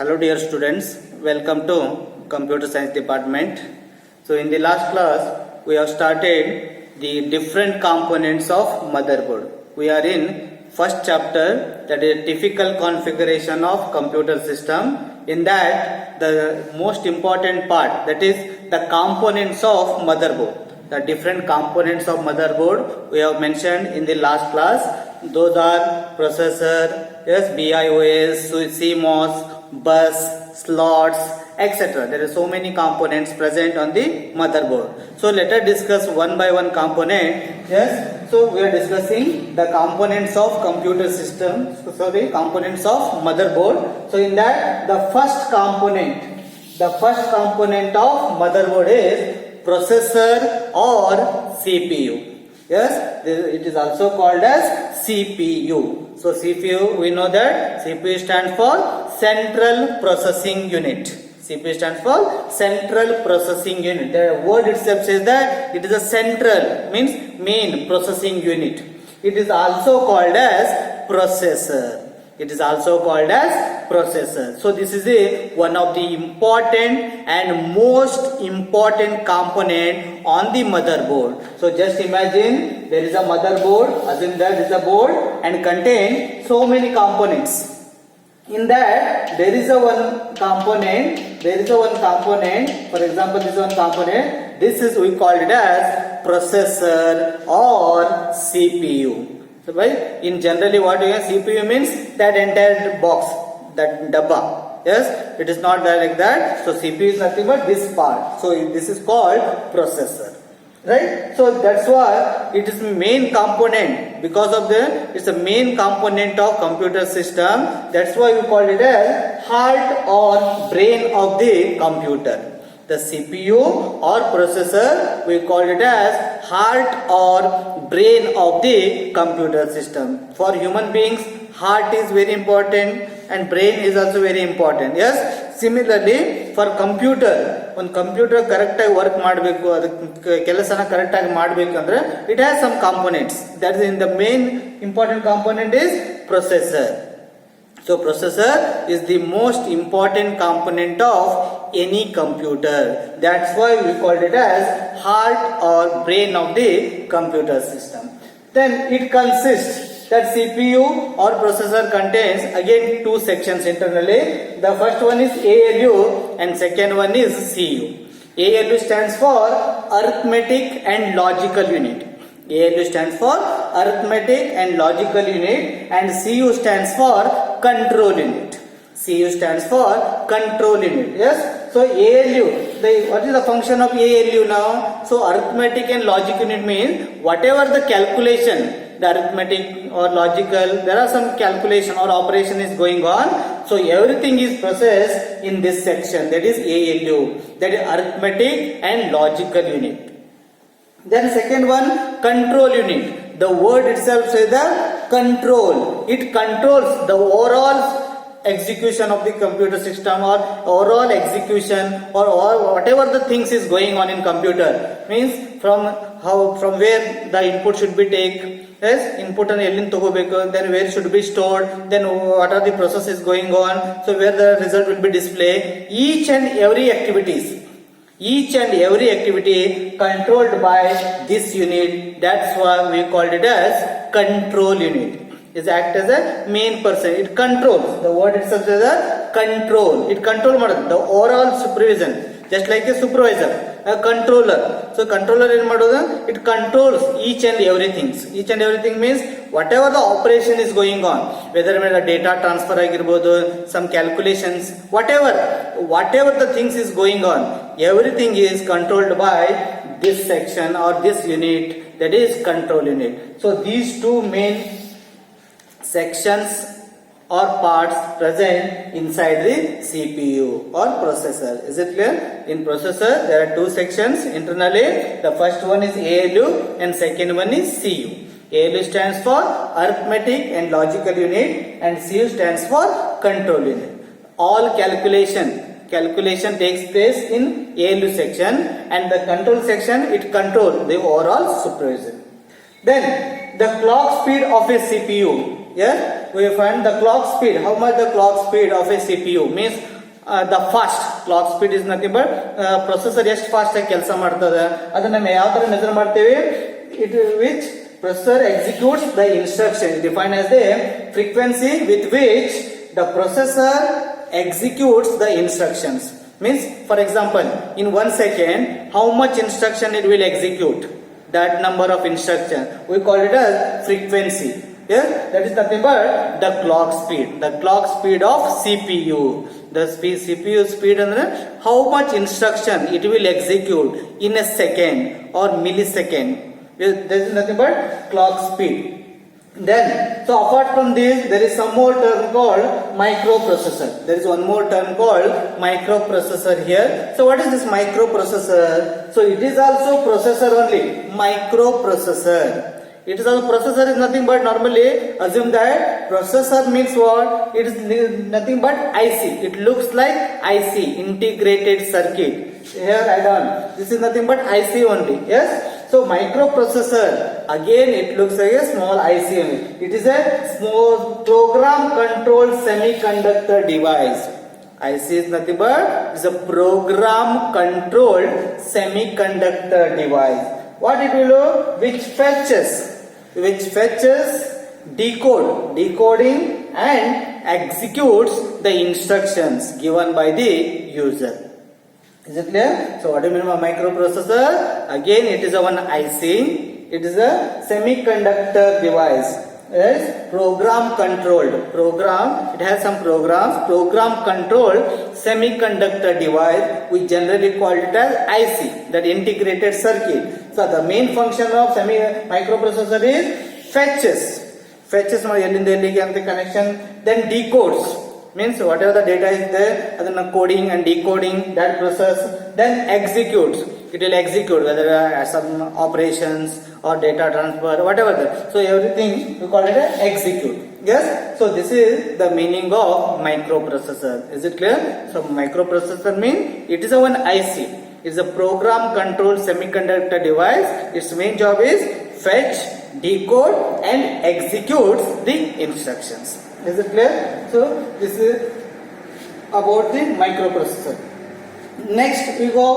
Hello dear students, welcome to Computer Science Department. So in the last class we have started the different components of motherboard. We are in first chapter, that is typical configuration of computer system. In that the most important part, that is the components of motherboard. The different components of motherboard we have mentioned in the last class. Those are processor, yes, BIOS, CMOS, bus, slots, etc. There are so many components present on the motherboard. So let us discuss one by one component. Yes, so we are discussing the components of computer system. So the components of motherboard. So in that the first component of motherboard is processor or CPU. Yes, it is also called as CPU. So CPU, we know that CPU stands for Central Processing Unit. CPU stands for Central Processing Unit. The word itself says that it is a central, means main processing unit. It is also called as processor. It is also called as processor. So this is one of the important and most important component on the motherboard. So just imagine there is a motherboard, assume that is a board and contain so many components. In that there is a one component, for example this one component, this is we call it as processor or CPU. So in generally what you have, CPU means that entire box, that dabba. Yes, it is not like that. So CPU is nothing but this part. So this is called processor. Right? So that's why it is main component, because of it's a main component of computer system. That's why we call it as heart or brain of the computer. The CPU or processor, we call it as heart or brain of the computer system. For human beings, heart is very important and brain is also very important. Yes, similarly for computer, when computer correct work ಮಾಡಬೇಕು, ಅದಕ್ಕೆ ಕೆಲಸನ correct ಆಗಿ ಮಾಡಬೇಕಂದ್ರೆ it has some components. That is in the main important component is processor. So processor is the most important component of any computer. That's why we called it as heart or brain of the computer system. Then it consists, that CPU or processor contains again two sections internally. The first one is ALU and second one is CU. ALU stands for arithmetic and logical unit. ALU stands for arithmetic and logical unit, and CU stands for control unit. CU stands for control unit. Yes. So ALU, what is the function of ALU now? So arithmetic and logic unit means whatever the calculation, the arithmetic or logical, there are some calculation or operation is going on. So everything is processed in this section, that is ALU, that is arithmetic and logical unit. Then second one, control unit. The word itself says the control. It controls the overall execution of the computer system or overall execution or whatever the things is going on in computer. Means from where the input should be taken. Yes, input and element ತಗೋಬೇಕು, then where should be stored, then what are the processes going on, so where the result will be displayed. Each and every activity controlled by this unit. That's why we called it as control unit. It acts as a main person. It controls. The word itself is a control. It controls the overall supervision, just like a supervisor, a controller. So controller in madoda, it controls each and everything. Each and everything means whatever the operation is going on, whether the data transfer agirbodu, some calculations, whatever the things is going on, everything is controlled by this section or this unit, that is control unit. So these two main sections or parts present inside the CPU or processor. Is it clear? In processor there are two sections internally. The first one is ALU and second one is CU. ALU stands for arithmetic and logical unit and CU stands for control unit. All calculation takes place in ALU section, and the control section, it controls the overall supervision. Then the clock speed of a CPU. Yes, we find the clock speed. How much the clock speed of a CPU means the fast clock speed is nothing but processor ಎಷ್ಟು fast ಆಗಿ ಕೆಲಸ ಮಾಡ್ತದೆ ಅದನ್ನ ನಾವು ಯಾವ ತರ measure ಮಾಡ್ತೇವೆ it which processor executes the instruction defined as the frequency with which the processor executes the instructions. Means, for example, in 1 second how much instruction it will execute, that number of instruction we call it as frequency. Yes, that is nothing but the clock speed of CPU. The CPU speed and how much instruction it will execute in a second or millisecond. There is nothing but clock speed. Then, so apart from this, there is some more term called microprocessor. There is one more term called microprocessor here. So what is this microprocessor? So it is also processor only. Microprocessor. It is also processor is nothing but normally assume that processor means what? It is nothing but IC. It looks like IC, integrated circuit. Here I done. This is nothing but IC only. Yes. So microprocessor again it looks like a small IC only. It is a small program controlled semiconductor device. IC is nothing but is a program controlled semiconductor device. What it will do? Which fetches, decoding and executes the instructions given by the user. Is it clear? So what do you mean by microprocessor? Again it is a one IC. It is a semiconductor device. Yes, program controlled. It has some programs. Program controlled semiconductor device. We generally call it as IC, that integrated circuit. So the main function of microprocessor is fetches connection. Then decodes. Means whatever the data is there, adana coding and decoding that process. Then executes. It will execute whether some operations or data transfer, whatever that. So everything we call it as execute. Yes. So this is the meaning of microprocessor. Is it clear? So microprocessor means it is a one IC. It is a program controlled semiconductor device. Its main job is fetch, decode and executes the instructions. Is it clear? So this is about the microprocessor. Next we go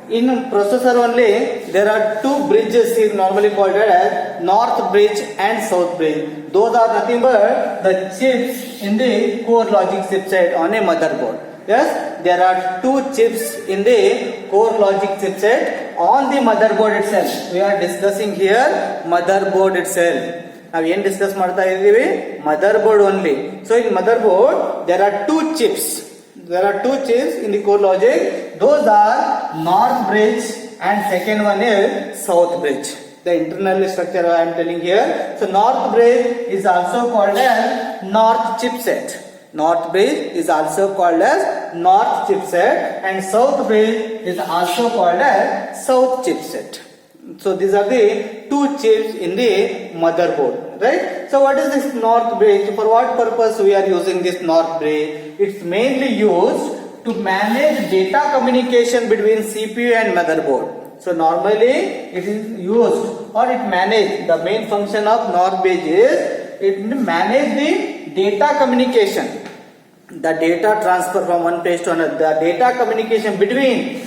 in processor only. There are two bridges is normally called as north bridge and south bridge. Those are nothing but the chips in the core logic chipset on a motherboard. Yes, there are two chips in the core logic chipset on the motherboard itself. We are discussing here motherboard itself. Now we discuss motherboard only. So in motherboard there are two chips. There are two chips in the core logic. Those are north bridge and second one is south bridge. The internal structure I am telling here. So north bridge is also called as north chipset. North bridge is also called as north chipset and south bridge is also called as south chipset. So these are the two chips in the motherboard, right? So what is this north bridge? For what purpose we are using this north bridge? It's mainly used to manage data communication between CPU and motherboard. So normally it is used or it manage. The main function of north bridge is it manage the data communication. The data transfer from one place to another. The data communication between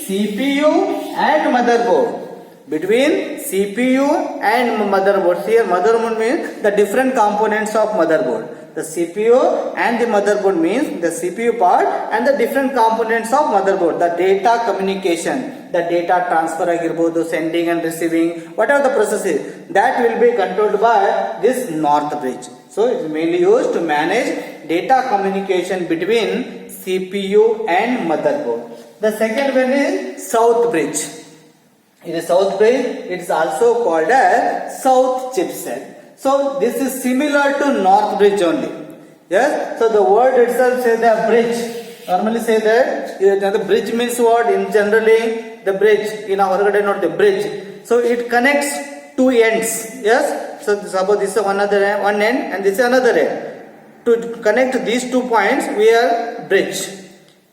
CPU and motherboard. Between CPU and motherboard. Here motherboard means the different components of motherboard. The CPU and the motherboard means the CPU part and the different components of motherboard. The data communication, the data transfer agirbodu, sending and receiving, whatever the process is, that will be controlled by this north bridge. So it is mainly used to manage data communication between CPU and motherboard. The second one is south bridge. In a south bridge, it is also called as south chipset. So this is similar to north bridge only. Yes. So the word itself says the bridge. Normally say that the bridge means what? In generally the bridge in our not the bridge. So it connects two ends. Yes. So suppose this is one end and this is another end. To connect these 2 points, we are bridge.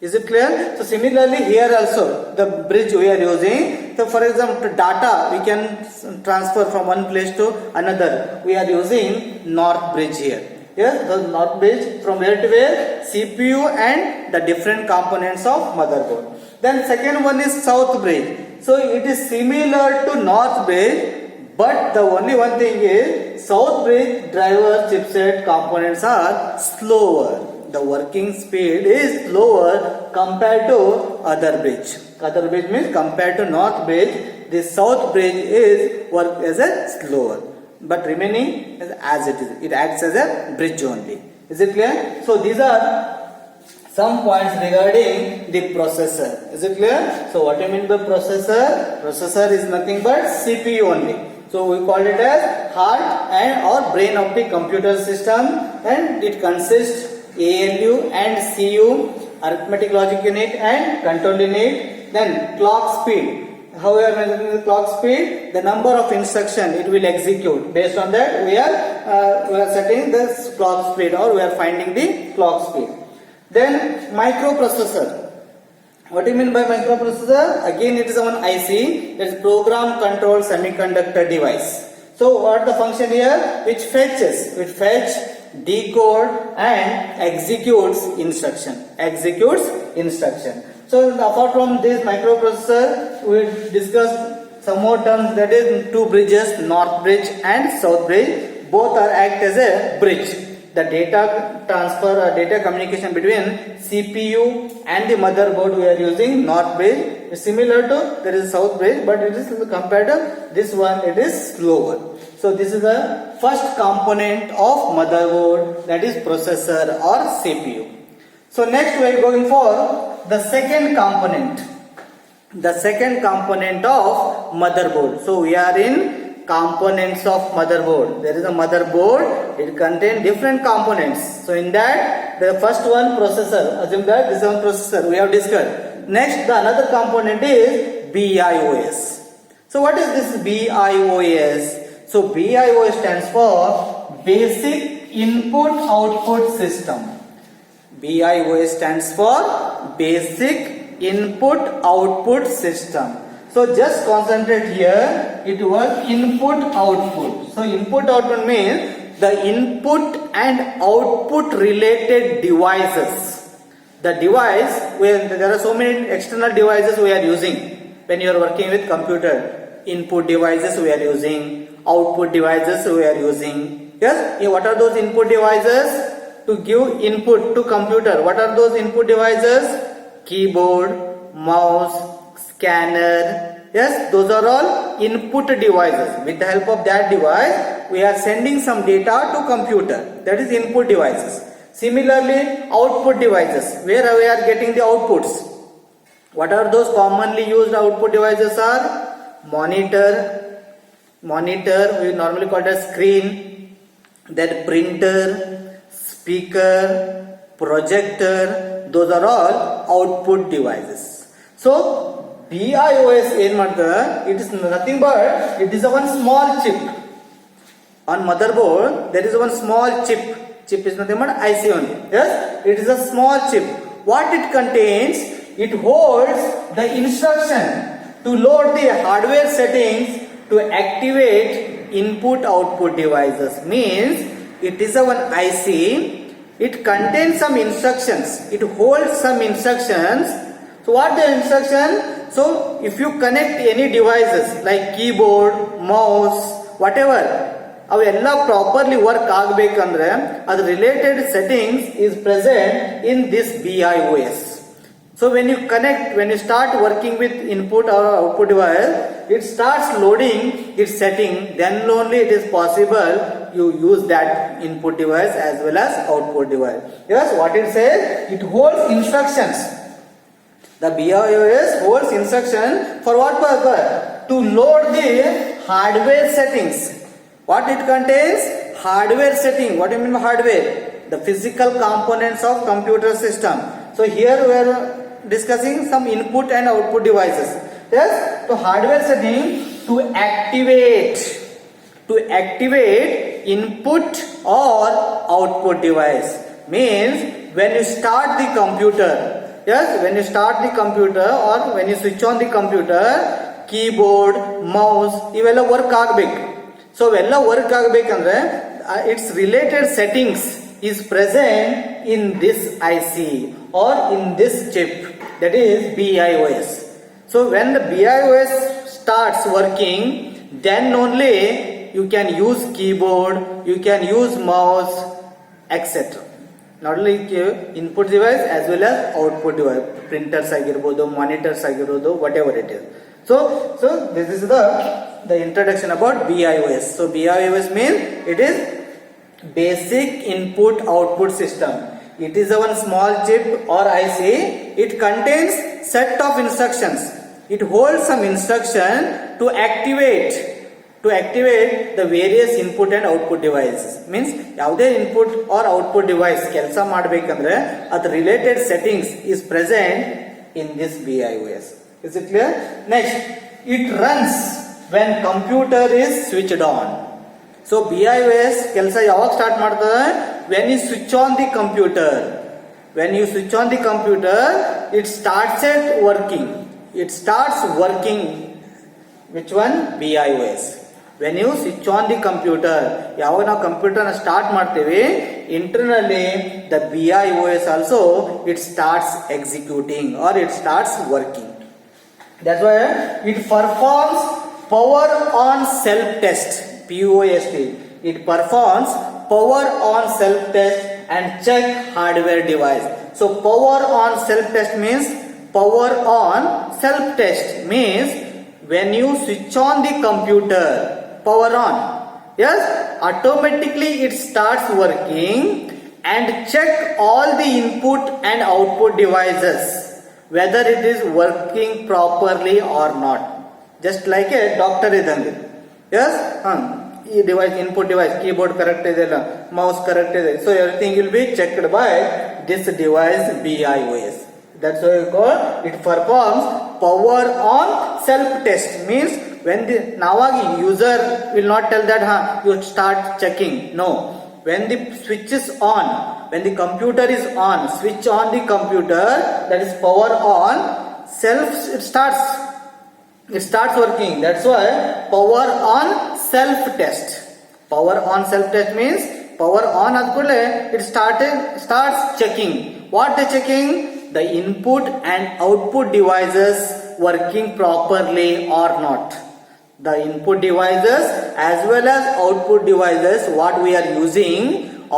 Is it clear? So similarly here also the bridge we are using. So for example data we can transfer from one place to another. We are using north bridge here. Yes, the north bridge from where to where? CPU and the different components of motherboard. Then second one is south bridge. So it is similar to north bridge, but the only one thing is south bridge driver chipset components are slower. The working speed is lower compared to other bridge. Other bridge means compared to north bridge, the south bridge is work as a slower, but remaining is as it is. It acts as a bridge only. Is it clear? So these are some points regarding the processor. Is it clear? So what do you mean by processor? Processor is nothing but CPU only. So we call it as heart and or brain of the computer system, and it consists ALU and CU, arithmetic logic unit and control unit. Then clock speed. How we are measuring the clock speed? The number of instruction it will execute. Based on that, we are setting the clock speed, or we are finding the clock speed. Then microprocessor. What do you mean by microprocessor? Again, it is one IC. It is program control semiconductor device. So what the function here? Which fetch, decode and executes instruction. So apart from this microprocessor, we discussed some more terms, that is two bridges, north bridge and south bridge. Both are act as a bridge. The data transfer or data communication between CPU and the motherboard, we are using north bridge. It's similar to there is south bridge, but it is compared to this one, it is slower. So this is the first component of motherboard, that is processor or CPU. So next we are going for the second component. The second component of motherboard. So we are in components of motherboard. There is a motherboard, it contains different components. So in that, the first one processor, assume that this is one processor we have discussed. Next, the another component is BIOS. So what is this BIOS? So BIOS stands for Basic Input Output System. BIOS stands for Basic Input Output System. So just concentrate here, it was input output. So input output means the input and output related devices. The device, where there are so many external devices we are using when you are working with computer. Input devices we are using, output devices we are using. Yes, what are those input devices? To give input to computer, what are those input devices? Keyboard, mouse, scanner. Yes, those are all input devices. With the help of that device, we are sending some data to computer. That is input devices. Similarly, output devices, where we are getting the outputs. What are those commonly used output devices are? Monitor, we normally call it a screen. Then printer, speaker, projector. Those are all output devices. So BIOS it is nothing but it is a one small chip. On motherboard there is one small chip. Chip is nothing but IC only. Yes, it is a small chip. What it contains? It holds the instruction to load the hardware settings to activate input output devices. Means it is a one IC. It contains some instructions. It holds some instructions. So what the instruction? So if you connect any devices like keyboard, mouse, whatever, ಅವೆಲ್ಲ properly work ಆಗಬೇಕಂದ್ರೆ ಅದು related settings is present in this BIOS. So when you start working with input or output device, it starts loading its setting, then only it is possible you use that input device as well as output device. Yes, what it says? It holds instructions. The BIOS holds instruction for what purpose? To load the hardware settings. What it contains? Hardware setting. What do you mean by hardware? The physical components of computer system. So here we are discussing some input and output devices. Yes, so hardware setting to activate input or output device means when you start the computer. Yes, when you start the computer or when you switch on the computer, keyboard, mouse, ಇವೆಲ್ಲ work ಆಗಬೇಕು. So ಇವೆಲ್ಲ work ಆಗಬೇಕಂದ್ರೆ its related settings is present in this IC or in this chip, that is BIOS. So when the BIOS starts working, then only you can use keyboard, you can use mouse, etc. Not only input device as well as output device, printers ಆಗಿರಬಹುದು, monitors ಆಗಿರಬಹುದು, whatever it is. So this is the introduction about BIOS. So BIOS means it is basic input output system. It is a one small chip or IC. It contains set of instructions. It holds some instruction to activate the various input and output devices. Means ಯಾವುದೇ input or output device ಕೆಲಸ ಮಾಡಬೇಕಂದ್ರೆ ಅದು related settings is present in this BIOS. Is it clear? Next, it runs when computer is switched on. So BIOS ಕೆಲಸ ಯಾವಾಗ start ಮಾಡ್ತದೆ? When you switch on the computer. When you switch on the computer, it starts working. It starts working. Which one? BIOS. When you switch on the computer, ಯಾವಾಗ ನಾವು computer start ಮಾಡ್ತೀವಿ, internally the BIOS also it starts executing or it starts working. That's why it performs power on self test, POST. It performs power on self test and check hardware device. So power on self test means power on self test means when you switch on the computer, power on, yes, automatically it starts working and check all the input and output devices whether it is working properly or not. Just like a doctor idange, yes, ಈ device, input device, keyboard correct ಇದೆಲ್ಲ, mouse correct ಇದೆ, so everything will be checked by this device BIOS. That's why we call it performs power on self test. Means when the navagi user will not tell that you start checking. No, when the switch is on, when the computer is on, switch on the computer, that is power on, it starts working. That's why power on self test. Power on self test means power on adkule it starts checking. What they checking? The input and output devices working properly or not. The input devices as well as output devices what we are using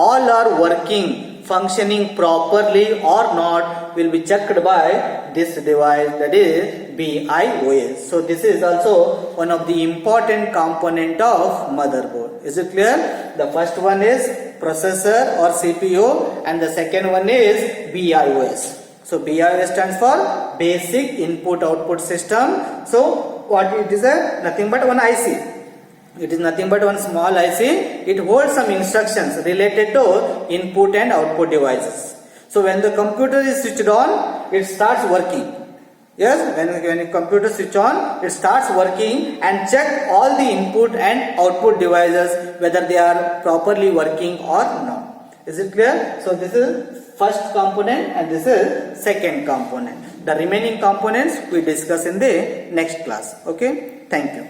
all are working, functioning properly or not will be checked by this device, that is BIOS. So this is also one of the important component of motherboard. Is it clear? The first one is processor or CPU and the second one is BIOS. So BIOS stands for basic input output system. So what it is? Nothing but one IC. It is nothing but one small IC. It holds some instructions related to input and output devices. So when the computer is switched on, it starts working. Yes, when the computer switch on, it starts working and check all the input and output devices whether they are properly working or not. Is it clear? So this is first component and this is second component. The remaining components we discuss in the next class. Okay, thank you.